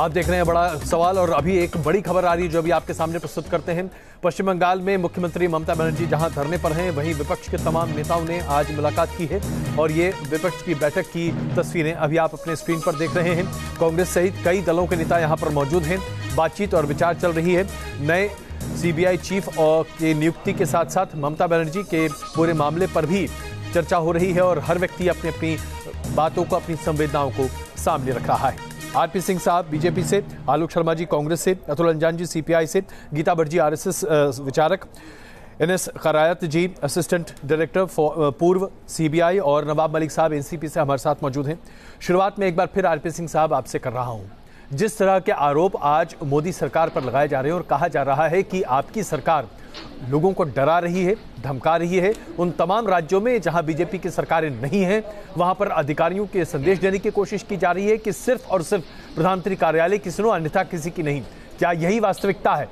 आप देख रहे हैं बड़ा सवाल और अभी एक बड़ी खबर आ रही है जो अभी आपके सामने प्रस्तुत करते हैं। पश्चिम बंगाल में मुख्यमंत्री ममता बनर्जी जहां धरने पर हैं, वहीं विपक्ष के तमाम नेताओं ने आज मुलाकात की है और ये विपक्ष की बैठक की तस्वीरें अभी आप अपने स्क्रीन पर देख रहे हैं। कांग्रेस सहित कई दलों के नेता यहां पर मौजूद हैं। बातचीत और विचार चल रही है। नए सीबीआई चीफ और की नियुक्ति के साथ साथ ममता बनर्जी के पूरे मामले पर भी चर्चा हो रही है और हर व्यक्ति अपनी अपनी बातों को, अपनी संवेदनाओं को सामने रख रहा है। आरपी सिंह साहब बीजेपी से, आलोक शर्मा जी कांग्रेस से, अतुल अंजान जी सीपीआई से, गीता भट्ट जी आरएसएस विचारक, एनएस खरायत जी असिस्टेंट डायरेक्टर पूर्व सीबीआई और नवाब मलिक साहब एनसीपी से हमारे साथ मौजूद हैं। शुरुआत में एक बार फिर आरपी सिंह साहब आपसे कर रहा हूं। जिस तरह के आरोप आज मोदी सरकार पर लगाए जा रहे हैं और कहा जा रहा है कि आपकी सरकार लोगों को डरा रही है, धमका रही है, उन तमाम राज्यों में जहां बीजेपी की सरकारें नहीं हैं वहां पर अधिकारियों के संदेश देने की कोशिश की जा रही है कि सिर्फ और सिर्फ प्रधानमंत्री कार्यालय की सुनो, अन्यथा किसी की नहीं। क्या यही वास्तविकता है?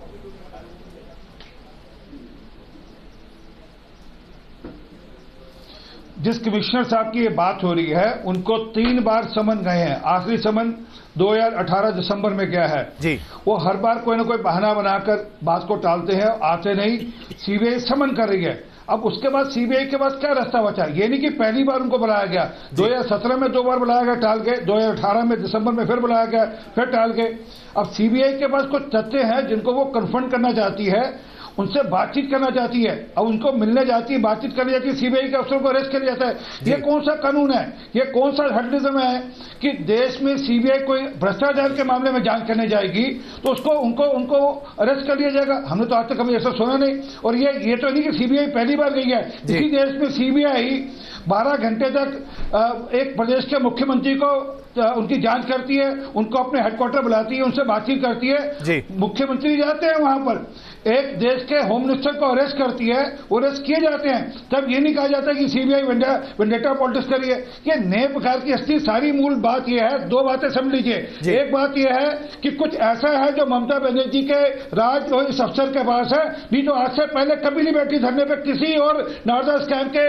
जिस कमिश्नर साहब की ये बात हो रही है उनको 3 बार समन गए हैं। आखिरी समन 2018 दिसंबर में गया है जी। वो हर बार कोई ना कोई बहाना बनाकर बात को टालते हैं, आते नहीं। सीबीआई समन कर रही है। अब उसके बाद सीबीआई के पास क्या रास्ता बचा? ये नहीं कि पहली बार उनको बुलाया गया, 2017 में 2 बार बुलाया गया टाल के, 2018 में दिसंबर में फिर बुलाया गया, फिर टाल के। अब सीबीआई के पास कुछ तथ्य हैं जिनको वो कन्फ्रंट करना चाहती है, उनसे बातचीत करना चाहती है। अब उनको मिलने जाती है, बातचीत करनी जाती है, सीबीआई के अफसरों को अरेस्ट किया जाता है। ये कौन सा कानून है? ये कौन सा हर्डलिज्म है कि देश में सीबीआई कोई भ्रष्टाचार के मामले में जांच करने जाएगी तो उसको उनको अरेस्ट कर लिया जाएगा? हमने तो आज तक कभी ऐसा सुना नहीं। और ये तो नहीं कि सीबीआई पहली बार गई है। इसी देश में सीबीआई 12 घंटे तक एक प्रदेश के मुख्यमंत्री को उनकी जांच करती है, उनको अपने हेडक्वार्टर बुलाती है, उनसे बातचीत करती है। मुख्यमंत्री जाते हैं वहां पर, एक देश के होम मिनिस्टर को अरेस्ट करती है, अरेस्ट किए जाते हैं। तब ये नहीं कहा जाता कि सीबीआई वेंडेटा पॉलिटिक्स करी है। ये नए प्रकार की असली सारी मूल बात यह है, 2 बातें समझ लीजिए। एक बात यह है कि कुछ ऐसा है जो ममता बनर्जी के राज और इस अफसर के पास है, नहीं तो आज से पहले कभी नहीं बैठी धरने पर किसी और नारदा स्कैम के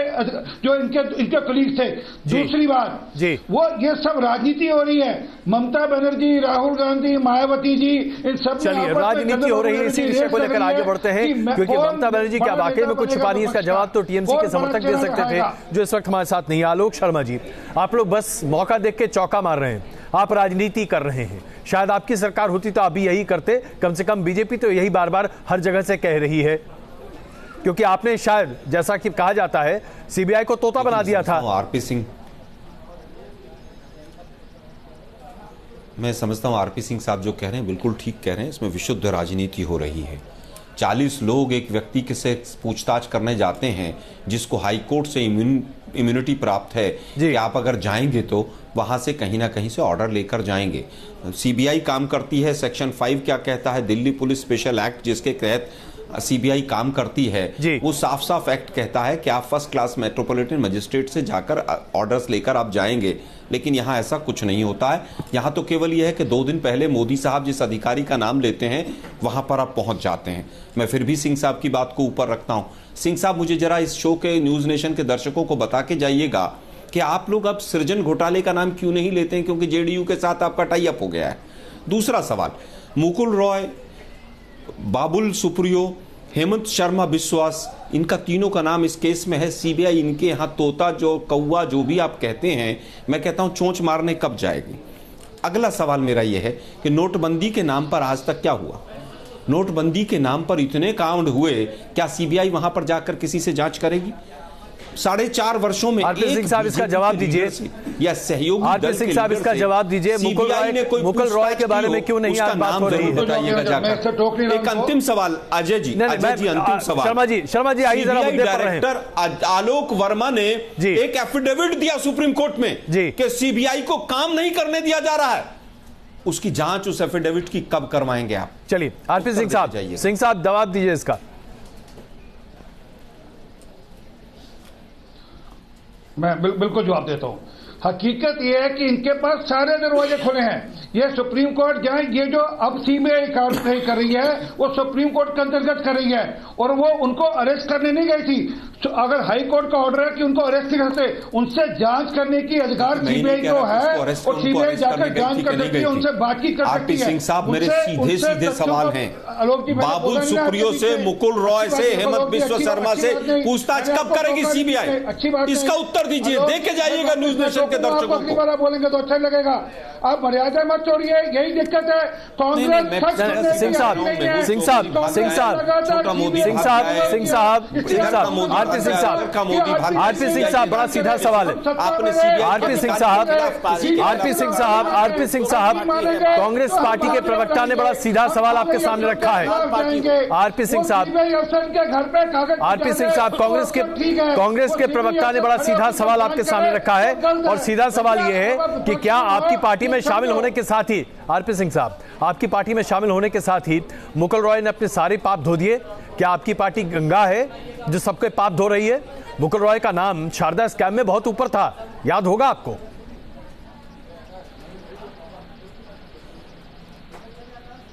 जो इनके कलीग थे। दूसरी बात वो ये सब राजनीति हो रही है। ममता बनर्जी, राहुल गांधी, मायावती जी, इन सब राजनीति हो रही है। इसी विषय को लेकर आगे बढ़ते हैं क्योंकि ममता बनर्जी क्या वाकई में कुछ छुपा नहीं है। इसका जवाब तो टीएमसी के समर्थक दे सकते थे जो इस वक्त हमारे साथ नहीं है। आलोक शर्मा जी, आप लोग बस मौका देख के चौका मार रहे हैं, आप राजनीति कर रहे हैं। शायद आपकी सरकार होती तो अभी यही करते। कम से कम बीजेपी तो यही बार बार हर जगह से कह रही है, क्योंकि आपने शायद जैसा कि कहा जाता है सीबीआई को तोता बना दिया था। आरपी सिंह, मैं समझता हूं आरपी सिंह साहब जो कह रहे हैं बिल्कुल ठीक कह रहे हैं। इसमें विशुद्ध राजनीति हो रही है। 40 लोग एक व्यक्ति के से पूछताछ करने जाते हैं जिसको हाई कोर्ट से इम्यूनिटी प्राप्त है कि आप अगर जाएंगे तो वहां से कहीं ना कहीं से ऑर्डर लेकर जाएंगे। सीबीआई काम करती है। सेक्शन 5 क्या कहता है? दिल्ली पुलिस स्पेशल एक्ट जिसके तहत सीबीआई काम करती है, वो साफ साफ एक्ट कहता है कि आप फर्स्ट क्लास मेट्रोपॉलिटन मजिस्ट्रेट से जाकर ऑर्डर्स लेकर आप जाएंगे। लेकिन यहाँ ऐसा कुछ नहीं होता है। यहाँ तो केवल यह है कि 2 दिन पहले मोदी साहब जिस अधिकारी का नाम लेते हैं वहां पर आप पहुंच जाते हैं। मैं फिर भी सिंह साहब की बात को ऊपर रखता हूं। सिंह साहब, मुझे जरा इस शो के न्यूज नेशन के दर्शकों को बता के जाइएगा कि आप लोग अब सृजन घोटाले का नाम क्यों नहीं लेते हैं, क्योंकि जेडीयू के साथ आपका टाई अप हो गया है। दूसरा सवाल, मुकुल रॉय, बाबुल सुप्रियो, हेमंत शर्मा बिस्वास, इनका तीनों का नाम इस केस में है। सीबीआई इनके यहां तोता जो कौवा जो भी आप कहते हैं, मैं कहता हूं चोंच मारने कब जाएगी। अगला सवाल मेरा यह है कि नोटबंदी के नाम पर आज तक क्या हुआ? नोटबंदी के नाम पर इतने कांड हुए, क्या सीबीआई वहां पर जाकर किसी से जांच करेगी? 4.5 वर्षों में आरपी सिंह साहब इसका जवाब दीजिए, या सहयोगी आरपी सिंह साहब इसका जवाब दीजिए। मुकुल रॉय के बारे में क्यों नहीं आज बात हो रही है? बताइएगा जाकर। एक अंतिम सवाल अजय जी, अंतिम सवाल। शर्मा जी आइए जरा मुद्दे पर रहें। डायरेक्टर आलोक वर्मा ने एक एफिडेविट दिया सुप्रीम कोर्ट में कि सीबीआई को काम नहीं करने दिया जा रहा है। उसकी जांच उस एफिडेविट की कब करवाएंगे आप? चलिए आरपी सिंह साहब जवाब दीजिए इसका। मैं बिल्कुल जवाब देता हूं। हकीकत ये है कि इनके पास सारे दरवाजे खुले हैं। ये सुप्रीम कोर्ट जाए, ये जो अब सीबीआई कार्रवाई कर रही है वो सुप्रीम कोर्ट के अंतर्गत कर रही है, और वो उनको अरेस्ट करने नहीं गई थी। तो अगर हाई कोर्ट का ऑर्डर है कि उनको अरेस्ट नहीं करते, उनसे जांच करने की अधिकार सीबीआई को है, और सीबीआई जाकर जांच कर सकती है, उनसे बातचीत कर सकती है। आरपी सिंह साहब, मेरे सीधे सीधे सवाल हैं। बाबुल सुप्रियो से, मुकुल रॉय से, हेमंत बिश्व शर्मा से पूछताछ कब करेगी सीबीआई? इसका उत्तर दीजिए, दे के जाइएगा न्यूज नेशन के दर्शकों को। बोलेंगे तो अच्छा लगेगा। आप मर्यादा मत तोड़िए, यही दिक्कत है। कांग्रेस सिंह साहब बड़ा सीधा सवाल है। आरपी सिंह साहब कांग्रेस पार्टी के प्रवक्ता ने बड़ा सीधा सवाल आपके सामने रखा है। आरपी सिंह साहब कांग्रेस के प्रवक्ता ने बड़ा सीधा सवाल आपके सामने रखा है, और सीधा सवाल यह है कि क्या आपकी पार्टी में शामिल होने के साथ ही, आरपी सिंह साहब, आपकी पार्टी में शामिल होने के साथ ही मुकुल रॉय ने अपने सारे पाप धो दिए? क्या आपकी पार्टी गंगा है जो सबके पाप धो रही है? मुकुल रॉय का नाम शारदा स्कैम में बहुत ऊपर था, याद होगा आपको।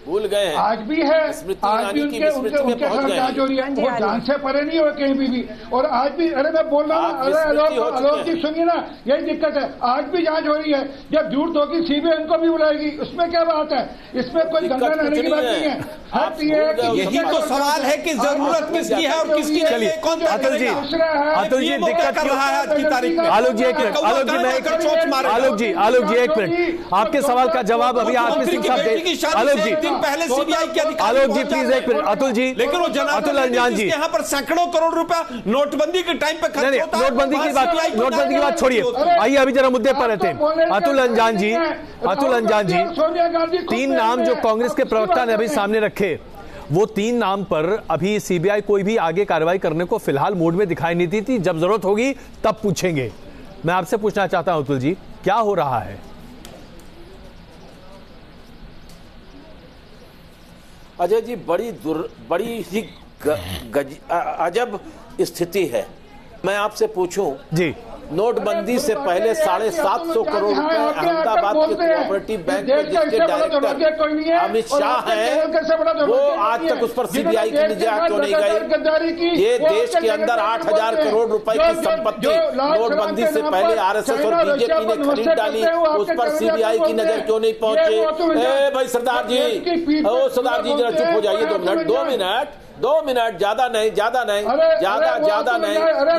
भूल गए हैं, आज भी है, आज भी उनके साथ जांच हो रही है, वो जान से परे नहीं हो कहीं भी। और आज भी, अरे मैं बोल रहा हूँ, अरे आलोक जी सुनिए ना, यही दिक्कत है। आज भी जांच हो रही है, जब झूठ होगी सीबीआई उनको भी बुलाएगी, उसमें क्या बात है? इसमें कोई गंगा नहाने की बात नहीं है। यही तो सवाल है कि जरूरत किसकी है और किसकी नहीं। कौन अतुल जी दिक्कत कर रहा है आज की तारीख में? आलोक जी एक मिनट, आलोक जी एक मिनट, आपके सवाल का जवाब अभी आरपी सिंह साहब दे। आलोक जी पहले सीबीआई के अधिकारी, आलोक जी प्लीज एक मिनट, अतुल जी, लेकिन वो अतुल अंजान जी, यहाँ पर सैकड़ों करोड़ रुपया नोटबंदी के टाइम पे खर्च होता है। नोटबंदी की बात छोड़िए, आइए अभी जरा मुद्दे पर रहते हैं। अतुल अंजान जी, 3 नाम जो कांग्रेस के प्रवक्ता ने अभी सामने रखे, वो 3 नाम पर अभी सीबीआई कोई भी आगे कार्रवाई करने को फिलहाल मूड में दिखाई नहीं दी थी। जब जरूरत होगी तब पूछेंगे। मैं आपसे पूछना चाहता हूं अतुल जी, क्या हो रहा है? अजय जी, बड़ी ही अजब स्थिति है। मैं आपसे पूछूं जी, नोटबंदी से पहले 750 करोड़ रुपए अहमदाबाद के कोऑपरेटिव बैंक में जिसके डायरेक्टर अमित शाह हैं, वो आज तक उस पर सीबीआई की निगाह क्यों नहीं गई? ये देश के अंदर 8000 करोड़ रुपए की संपत्ति नोटबंदी से पहले आरएसएस और बीजेपी ने खरीद डाली, उस पर सीबीआई की नजर क्यों नहीं पहुंचे? भाई सरदार जी, सरदार जी जरा चुप हो जाइए 2 मिनट, ज्यादा नहीं,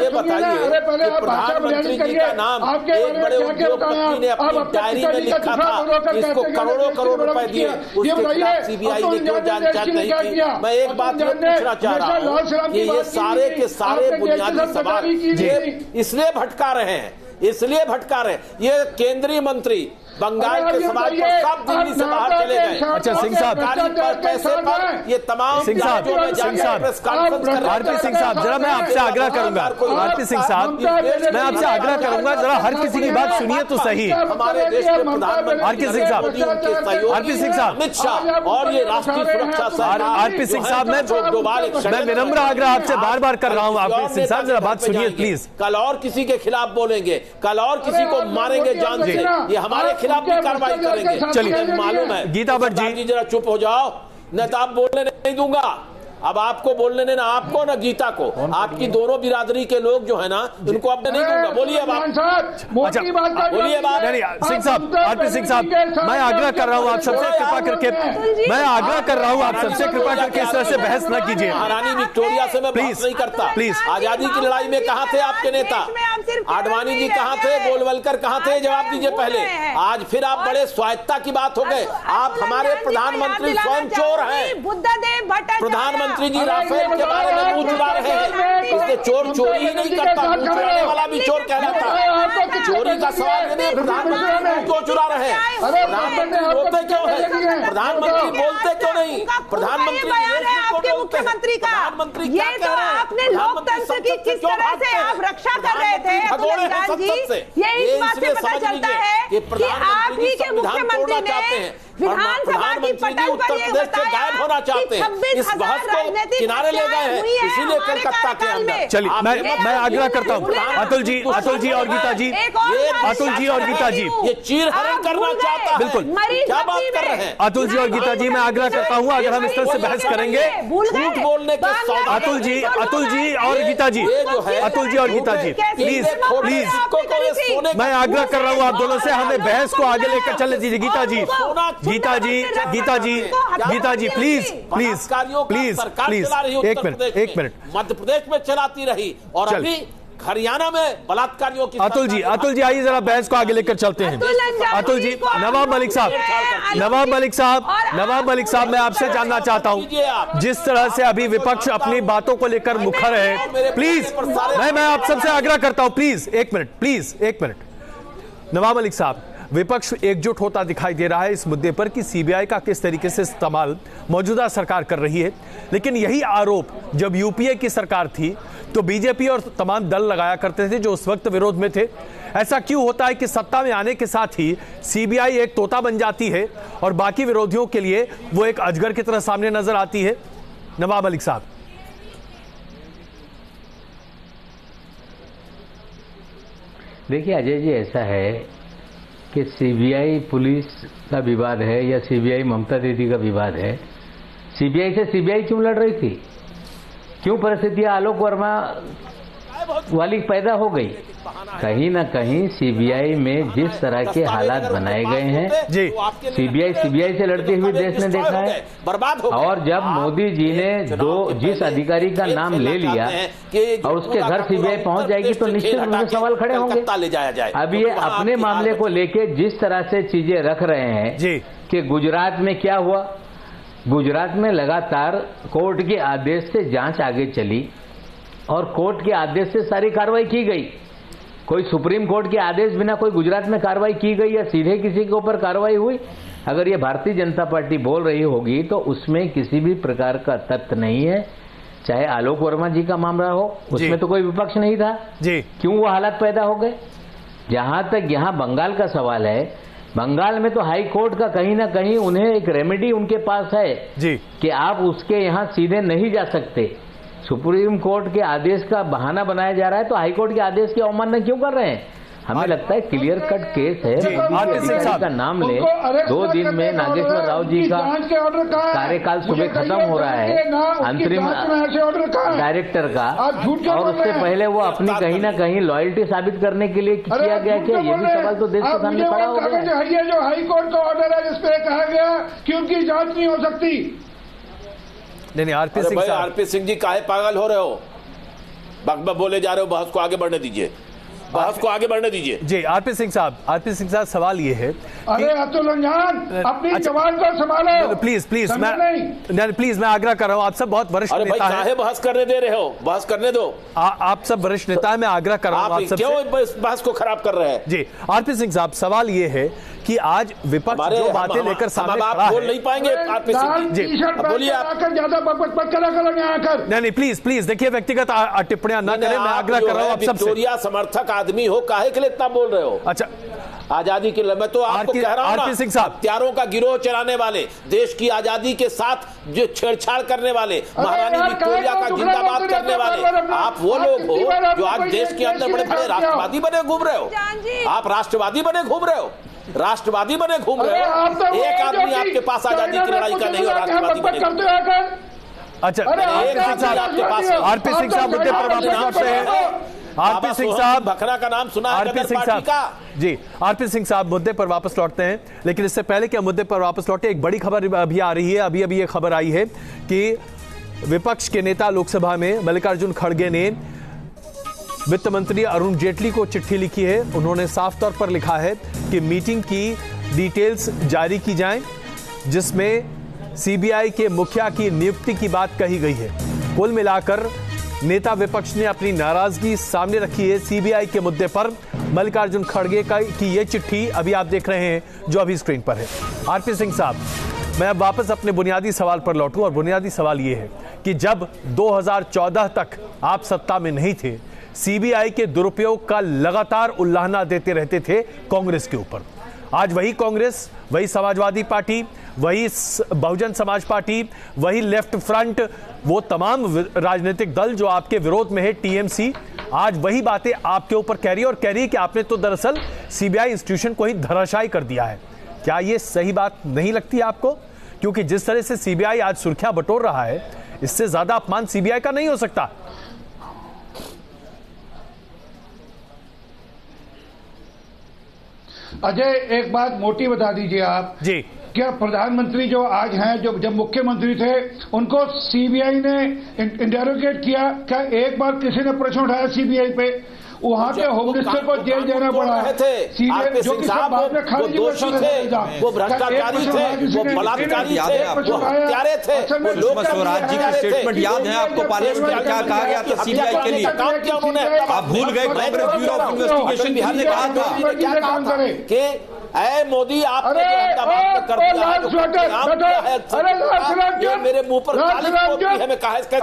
ये बताइए कि प्रधानमंत्री जी का नाम एक बड़े उद्योगपति ने अपनी डायरी में लिखा था, इसको करोड़ों रुपए दिए, उसके खिलाफ सीबीआई ने क्यों जांच नहीं की? मैं एक बात ये पूछना चाह रहा हूँ कि ये सारे के सारे बुनियादी सवाल इसलिए भटका रहे हैं, ये केंद्रीय मंत्री बंगाल के सवाल पर सब दिल्ली से बाहर चले गए। अच्छा सिंह साहब, पैसे पर ये तमाम आरपी सिंह साहब, जरा मैं आपसे आग्रह करूंगा, आरपी सिंह साहब मैं आपसे आग्रह करूंगा, जरा हर किसी की बात सुनिए तो सही। हमारे देश के प्रधानमंत्री आरपी सिंह साहब, अमित शाह और ये राष्ट्रीय सुरक्षा, आरपी सिंह साहब मैं विनम्र आग्रह आपसे बार कर रहा हूँ। आरपी सिंह साहब जरा बात सुनिए प्लीज। कल और किसी के खिलाफ बोलेंगे, कल और किसी को मारेंगे जान से, ये हमारे खिलाफ भी कार्रवाई करेंगे। चलिए, मालूम है। गीता भट्ट जी जरा चुप हो जाओ, नहीं तो आप बोलने नहीं दूंगा। अब आपको बोलने ने ना आपको ना गीता को, आपकी दोनों बिरादरी के लोग जो है ना, उनको अब नहीं दूंगा। बोलिए अब आप, बोलिए अब आप। सिंह साहब, आरपी सिंह साहब, मैं आग्रह कर रहा हूँ आप सबसे कृपा करके, इस तरह से बहस न कीजिए। महारानी विक्टोरिया से मैं बहस नहीं करता। प्लीज, आजादी की लड़ाई में कहाँ थे आपके नेता? आडवाणी जी कहाँ थे? गोलवलकर कहाँ थे? जवाब दीजिए पहले। आज फिर आप बड़े स्वायत्ता की बात हो गए। आप हमारे प्रधानमंत्री स्वयं चोर हैं। प्रधानमंत्री जी राफेल के बारे में मुंह चुरा रहे हैं, इसलिए चोर चोरी ही नहीं करता, मुंह चुराने वाला भी चोर कहलाता है। चोरी का सवाल नहीं, प्रधानमंत्री क्यों चुरा रहे हैं? प्रधानमंत्री रोते क्यों है? प्रधानमंत्री बोलते क्यों नहीं? प्रधानमंत्री मुख्यमंत्री का ये तो आपने लोकतंत्र की किस तरह से आप रक्षा कर रहे थे जी, ये इस बात से पता चलता है कि आप ही के मुख्यमंत्री ने विधानसभा की पटल पर ये बताया होना चाहते हैं, इस बहस को किनारे ले गए हैं, इसीलिए कलकत्ता के अंदर। चलिए मैं आग्रह करता हूं अतुल जी और गीता जी, अतुल जी और गीता जी, ये चीरहरण करना चाहता है। बिल्कुल, क्या बात कर रहे हैं अतुल जी और गीता जी, मैं आग्रह करता हूं अगर हम इस तरह से बहस करेंगे, झूठ बोलने के अतुल जी और गीता जी, अतुल जी और गीता जी, प्लीज मैं आग्रह कर रहा हूं आप दोनों से, हमें बहस को आगे लेकर चलने दीजिए। गीता जी प्लीज एक मिनट मध्य प्रदेश में चलाती रही और अभी हरियाणा में बलात्कारियों की। अतुल जी आइए जरा बहस को आगे लेकर चलते हैं। अतुल जी, नवाब मलिक साहब मैं आपसे जानना चाहता हूं, जिस तरह से अभी विपक्ष अपनी बातों को लेकर मुखर है, प्लीज मैं आप सबसे आग्रह करता हूं, प्लीज एक मिनट। नवाब मलिक साहब, विपक्ष एकजुट होता दिखाई दे रहा है इस मुद्दे पर कि सीबीआई का किस तरीके से इस्तेमाल मौजूदा सरकार कर रही है, लेकिन यही आरोप जब यूपीए की सरकार थी तो बीजेपी और तमाम दल लगाया करते थे जो उस वक्त विरोध में थे। ऐसा क्यों होता है कि सत्ता में आने के साथ ही सीबीआई एक तोता बन जाती है और बाकी विरोधियों के लिए वो एक अजगर की तरह सामने नजर आती है? नवाब मलिक साहब। देखिए अजय जी, ऐसा है कि सीबीआई पुलिस का विवाद है या सीबीआई ममता दीदी का विवाद है। सीबीआई से सीबीआई क्यों लड़ रही थी? क्यों परिस्थितियां आलोक वर्मा वाली पैदा हो गई? कहीं ना कहीं सीबीआई में जिस तरह के हालात बनाए गए हैं जी, सीबीआई से लड़ते हुए देश ने देखा है। और जब मोदी जी ने जिस अधिकारी का नाम ले लिया और उसके घर सीबीआई पहुंच जाएगी तो निश्चित रूप से सवाल खड़े होंगे। अब ये अपने मामले को लेके जिस तरह से चीजें रख रहे हैं कि गुजरात में क्या हुआ, गुजरात में लगातार कोर्ट के आदेश से जांच आगे चली और कोर्ट के आदेश से सारी कार्रवाई की गई। कोई सुप्रीम कोर्ट के आदेश बिना कोई गुजरात में कार्रवाई की गई या सीधे किसी के ऊपर कार्रवाई हुई? अगर ये भारतीय जनता पार्टी बोल रही होगी तो उसमें किसी भी प्रकार का तथ्य नहीं है। चाहे आलोक वर्मा जी का मामला हो, उसमें तो कोई विपक्ष नहीं था जी, क्यों वो हालात पैदा हो गए? जहां तक यहाँ बंगाल का सवाल है, बंगाल में तो हाई कोर्ट का कहीं ना कहीं उन्हें एक रेमेडी उनके पास है जी कि आप उसके यहाँ सीधे नहीं जा सकते। सुप्रीम कोर्ट के आदेश का बहाना बनाया जा रहा है तो हाई कोर्ट के आदेश की अवमानना क्यों कर रहे हैं? हमें लगता है क्लियर कट केस है। अधिकारी का नाम ले, 2 दिन में नागेश्वर राव जी का कार्यकाल सुबह खत्म हो रहा है, अंतरिम डायरेक्टर का, और उससे पहले वो अपनी कहीं ना कहीं लॉयल्टी साबित करने के लिए किया गया क्या? ये भी सवाल तो देश के सामने खड़ा हो गया। ये जो हाई कोर्ट का ऑर्डर है जिसपे कहा गया कि उनकी जांच नहीं हो सकती। नहीं, आरपी सिंह जी काहे पागल हो रहे हो? बकबक बोले जा रहे हो, बहस को आगे बढ़ने दीजिए, बहस को आगे बढ़ने दीजिए। जी आरपी सिंह साहब सवाल ये है, अरे अतुल रंजन अपनी जवान को संभालो प्लीज मैं आग्रह कर रहा हूँ, आप सब बहुत वरिष्ठ नेता हैं, बहस करने दे रहे हो, बहस करने दो। आप सब वरिष्ठ नेता हैं, मैं आग्रह कर रहा हूँ आप सब क्यों इस बहस को खराब कर रहे हैं? जी आरपी सिंह साहब, सवाल ये है कि आज विपक्ष जो बातें लेकर सामने खड़ा है, बोल नहीं पाएंगे आरपी सिंह जी, बोलिए आप। ज्यादा बकबक नहीं प्लीज देखिए, व्यक्तिगत टिप्पणियां न करें, मैं आग्रह कर रहा हूँ आप सबसे। समर्थक आदमी हो, काहे के लिए इतना बोल रहे हो? अच्छा, आजादी के लिए मैं तो आपको कह रहा हूं ना, हत्यारों का गिरोह चलाने वाले, देश की आजादी के साथ जो छेड़छाड़ करने वाले, महारानी विक्टोरिया का जिंदाबाद करने वाले, आप वो लोग हो जो आज देश के अंदर बड़े बड़े राष्ट्रवादी बने घूम रहे हो। आप राष्ट्रवादी बने घूम रहे हो, राष्ट्रवादी बने घूम रहे हो। एक आदमी आपके पास आजादी की लड़ाई का नहीं हो, राष्ट्रवादी बने। अच्छा, आरपी सिंह साहब मुद्दे पर वापस लौटते हैं। आरपी सिंह साहब, बखरा का नाम सुना? आरपी सिंह साहब जी, आरपी सिंह साहब मुद्दे पर वापस लौटते हैं, लेकिन इससे पहले कि मुद्दे पर वापस लौटे, एक बड़ी खबर अभी आ रही है। अभी ये खबर आई है कि विपक्ष के नेता लोकसभा में मल्लिकार्जुन खड़गे ने वित्त मंत्री अरुण जेटली को चिट्ठी लिखी है। उन्होंने साफ तौर पर लिखा है कि मीटिंग की डिटेल्स जारी की जाएं, जिसमें सीबीआई के मुखिया की नियुक्ति की बात कही गई है। कुल मिलाकर नेता विपक्ष ने अपनी नाराजगी सामने रखी है सीबीआई के मुद्दे पर। मल्लिकार्जुन खड़गे की ये चिट्ठी अभी आप देख रहे हैं जो अभी स्क्रीन पर है। आरपी सिंह साहब, मैं अब वापस अपने बुनियादी सवाल पर लौटूं, और बुनियादी सवाल ये है कि जब 2014 तक आप सत्ता में नहीं थे, सीबीआई के दुरुपयोग का लगातार उल्लाहना देते रहते थे कांग्रेस के ऊपर। आज वही कांग्रेस, वही समाजवादी पार्टी, वही बहुजन समाज पार्टी, वही लेफ्ट फ्रंट, वो तमाम राजनीतिक दल जो आपके विरोध में है, टीएमसी, आज वही बातें आपके ऊपर कह रही है और कह रही है कि आपने तो दरअसल सीबीआई इंस्टीट्यूशन को ही धराशायी कर दिया है। क्या ये सही बात नहीं लगती आपको? क्योंकि जिस तरह से सीबीआई आज सुर्खियां बटोर रहा है, इससे ज्यादा अपमान सीबीआई का नहीं हो सकता। अजय, एक बात मोटी बता दीजिए आप जी। क्या प्रधानमंत्री जो आज हैं, जो जब मुख्यमंत्री थे, उनको सीबीआई ने इंटेरोगेट किया? क्या एक बार किसी ने प्रश्न उठाया सीबीआई पे? वहाँ के होम मिनिस्टर को जेल जाना पड़ा है, जो कि बाद में खारिज दोषी थे, वो भ्रष्टाचारी थे, वो बलात्कारी थे, वो हत्यारे थे। सुषमा स्वराज जी की स्टेटमेंट याद है आपको? पार्लियामेंट में क्या कहा गया था सीबीआई के लिए? काम किया उन्होंने? आप भूल गए? Congress bureau of investigation Bihar ने कहा था, क्या कहा था कि ऐ मोदी आपने जो अहमदाबाद कर दिया है, जो मेरे मुंह पर हमें कैसे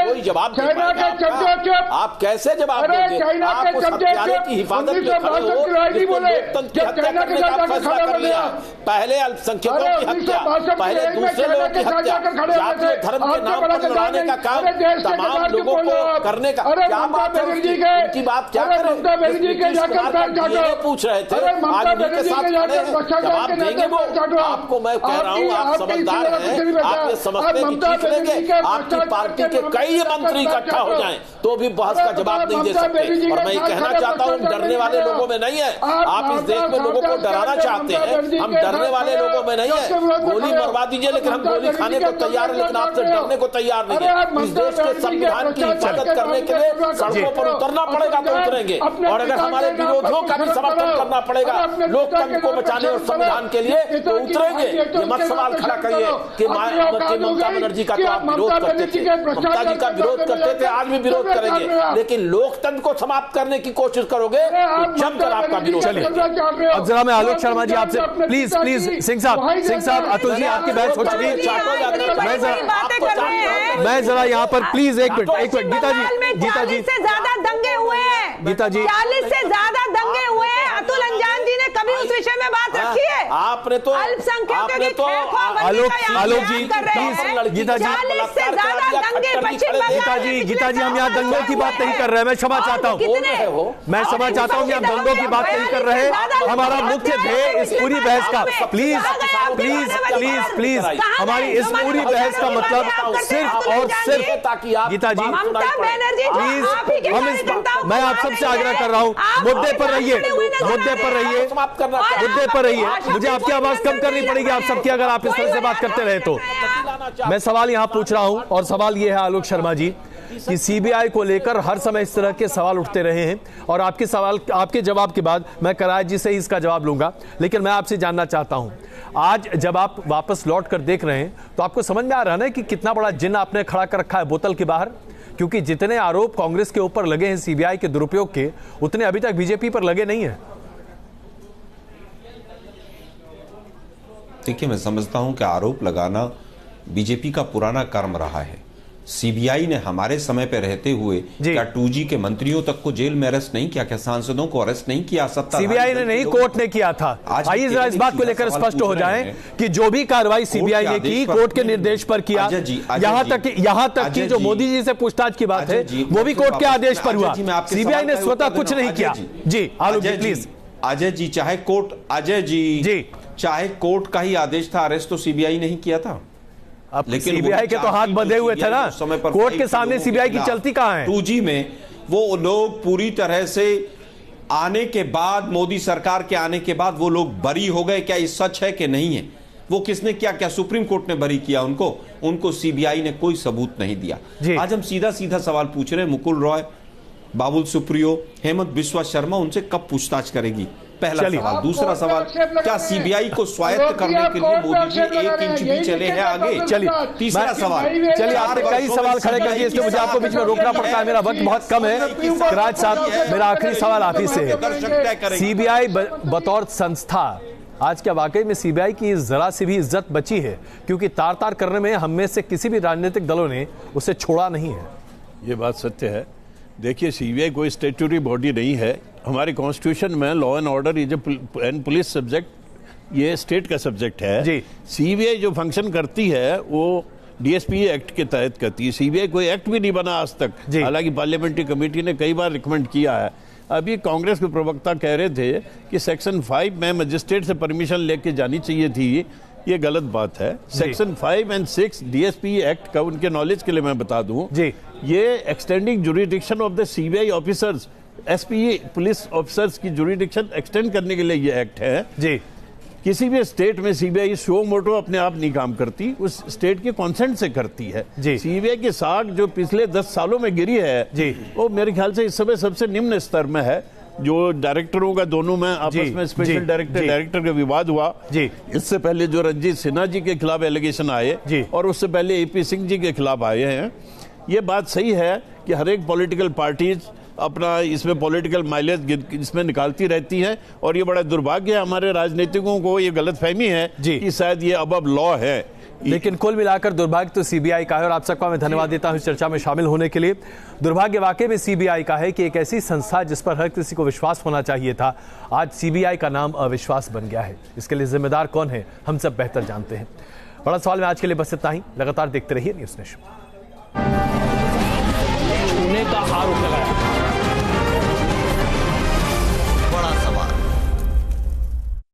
कोई जवाब आप कैसे जवाब देंगे? आप उस हत्यारे की हिफाजत में खड़े हो जिसको लोकतंत्र की हत्या करने का फैसला कर लिया। पहले अल्पसंख्यकों की हत्या, पहले दूसरे लोगों की हत्या, जातीय धर्म के नाम पर लड़ाने का काम तमाम लोगों को करने का क्या बात है? उनकी बात क्या करें? पूछ रहे थे आज उन्हीं के साथ खड़े हैं, जवाब देंगे वो? आपको मैं कह रहा हूँ, आप समझदार हैं, आप ये समझते हैं कि ठीक लेंगे आपकी पार्टी के कई मंत्री इकट्ठा हो जाएं तो भी बहस का जवाब नहीं दे सकते। और मैं कहना चाहता हूँ, डरने वाले लोगों में नहीं है। आप इस देश में लोगों को डराना चाहते हैं, हम डरने वाले लोगों में नहीं है। गोली मरवा दीजिए, लेकिन हम गोली खाने को तैयार है, लेकिन आपसे डरने को तैयार नहीं है। इस देश के संविधान की हिफाजत करने के लिए सड़कों पर उतरना पड़ेगा तो उतरेंगे, और अगर हमारे विरोधियों का भी समर्थन करना पड़ेगा लोकतंत्र को बचाने और संविधान के लिए तो उतरेंगे। ये मत सवाल खड़ा करिए कि ममता बनर्जी का तो आप विरोध करते थे, ममता जी का विरोध करते थे, आज भी विरोध करेंगे, लेकिन लोकतंत्र को समाप्त करने की कोशिश करोगे तो जमकर आपका विरोध। अब जरा मैं आलोक शर्मा जी आपसे प्लीज सिंह साहब, अतुल जी आपकी बहस हो चुकी है। मैं जरा यहाँ पर प्लीज एक मिनट गीता जी से ज्यादा दंगे हुए हैं, गीता जी 40 से ज्यादा दंगे हुए हैं। अतुल अंजान जी ने कभी उस विषय में बात रखी है? आपने तो अल्पसंख्यकों की आलोक जी प्लीज, गीता जी 40 से ज्यादा दंगे पश्चिम बंगाल। गीता जी हम यहाँ दंगों की बात नहीं कर रहे हैं, मैं क्षमा चाहता हूँ, मैं क्षमा चाहता हूँ कि हम दंगों की बात नहीं कर रहे हैं। हमारा मुख्य ध्येय इस पूरी बहस का, प्लीज हमारी इस पूरी बहस का मतलब सिर्फ और सिर्फ, गीता जी प्लीज, मैं आप सबसे आग्रह कर रहा हूँ, मुद्दे पर रहिए। मुझे आपकी आवाज कम करनी पड़ेगी आप सबकी, अगर आप इस तरह से बात करते रहे तो। मैं सवाल यहां पूछ रहा हूं, और सवाल यह है आलोक शर्मा जी कि सीबीआई को लेकर हर समय इस तरह के सवाल उठते रहे हैं, और आपके जवाब के बाद मैं कराज जी से ही इसका जवाब लूंगा, लेकिन मैं आपसे जानना चाहता हूं, आज जब आप वापस लौट कर देख रहे हैं तो आपको समझ में आ रहा है ना कि कितना बड़ा जिन्न आपने खड़ा कर रखा है बोतल के बाहर? क्योंकि जितने आरोप कांग्रेस के ऊपर लगे हैं सीबीआई के दुरुपयोग के, उतने अभी तक बीजेपी पर लगे नहीं है। देखिए, मैं समझता हूं कि आरोप लगाना बीजेपी का पुराना कर्म रहा है। सीबीआई ने हमारे समय पे रहते हुए क्या 2G के मंत्रियों तक को जेल में अरेस्ट नहीं किया? क्या सांसदों को अरेस्ट नहीं किया? सीबीआई ने नहीं, कोर्ट ने किया था। आइए जरा इस बात को लेकर स्पष्ट हो जाए कि जो भी कार्रवाई सीबीआई ने की कोर्ट के निर्देश पर किया, यहां तक कि जो मोदी जी से पूछताछ की बात है वो भी कोर्ट के आदेश पर हुआ। सीबीआई ने स्वतः कुछ नहीं किया। जी आलोक जी प्लीज। अजय जी, चाहे कोर्ट का ही आदेश था, अरेस्ट तो सीबीआई नहीं किया था, लेकिन सीबीआई के तो हाथ बंधे हुए थे ना, कोर्ट के सामने सीबीआई की चलती कहां है? 2G में वो लोग पूरी तरह से आने के बाद, मोदी सरकार के आने के बाद वो लोग बरी हो गए। क्या ये सच है कि नहीं है? वो किसने किया? क्या सुप्रीम कोर्ट ने बरी किया उनको सीबीआई ने कोई सबूत नहीं दिया। आज हम सीधा सवाल पूछ रहे हैं, मुकुल रॉय, बाबुल सुप्रियो, हेमंत बिस्वा शर्मा, उनसे कब पूछताछ करेगी? पहला सवाल। दूसरा सवाल, क्या सीबीआई को स्वायत्त करने के लिए मोदी जी 1 इंच भी चले हैं आगे? चलिए तीसरा सवाल, चलिए आपने कई सवाल खड़े कर दिए, इसलिए मुझे आपको बीच में रोकना पड़ता है, मेरा वक्त बहुत कम है। राज साहब, मेरा आखिरी सवाल आप ही से है। सीबीआई बतौर संस्था, आज क्या वाकई में सीबीआई की जरा सी भी इज्जत बची है? क्योंकि तार करने में हम में से किसी भी राजनीतिक दलों ने उसे छोड़ा नहीं है। ये बात सत्य है। देखिए, सीबीआई कोई स्टैट्यूटरी बॉडी नहीं है, हमारे कॉन्स्टिट्यूशन में law and order and police subject ये स्टेट का सब्जेक्ट है जी। सीबीआई जो फंक्शन करती है वो डीएसपी एक्ट के तहत करती है। सीबीआई कोई एक्ट भी नहीं बना आज तक, हालांकि पार्लियामेंट्री कमेटी ने कई बार रिकमेंड किया है। अभी कांग्रेस के प्रवक्ता कह रहे थे कि सेक्शन 5 में मजिस्ट्रेट से परमिशन लेके जानी चाहिए थी, ये गलत बात है। सेक्शन 5 एंड 6 डीएसपी एक्ट का उनके नॉलेज के लिए मैं बता दूं जी, ये extending jurisdiction of the CBI officers, SP police officers की जुरिडिक्शन एक्सटेंड करने के लिए ये एक्ट है जी। किसी भी स्टेट में सीबीआई शो मोटो अपने आप नहीं काम करती, उस स्टेट के कॉन्सेंट से करती है जी। सीबीआई की साख जो पिछले 10 सालों में गिरी है जी, वो मेरे ख्याल से इस समय सबसे निम्न स्तर में है। जो डायरेक्टरों का दोनों में आपस में स्पेशल डायरेक्टर का विवाद हुआ जी, इससे पहले जो रंजीत सिन्हा जी के खिलाफ एलिगेशन आए जी, और उससे पहले एपी सिंह जी के खिलाफ आए हैं। ये बात सही है कि हर एक पॉलिटिकल पार्टीज अपना इसमें पॉलिटिकल माइलेज इसमें निकालती रहती है, और ये बड़ा दुर्भाग्य है हमारे राजनीतिकों को ये गलतफहमी है कि शायद ये अब लॉ है। लेकिन कुल मिलाकर दुर्भाग्य तो सीबीआई का है, और आप सबका मैं धन्यवाद देता हूं इस चर्चा में शामिल होने के लिए। दुर्भाग्य वाकई में सीबीआई का है कि एक ऐसी संस्था जिस पर हर किसी को विश्वास होना चाहिए था, आज सीबीआई का नाम अविश्वास बन गया है। इसके लिए जिम्मेदार कौन है हम सब बेहतर जानते हैं। बड़ा सवाल में आज के लिए बस इतना ही। लगातार देखते रहिए न्यूज़ नेशन। का आरोप लगाया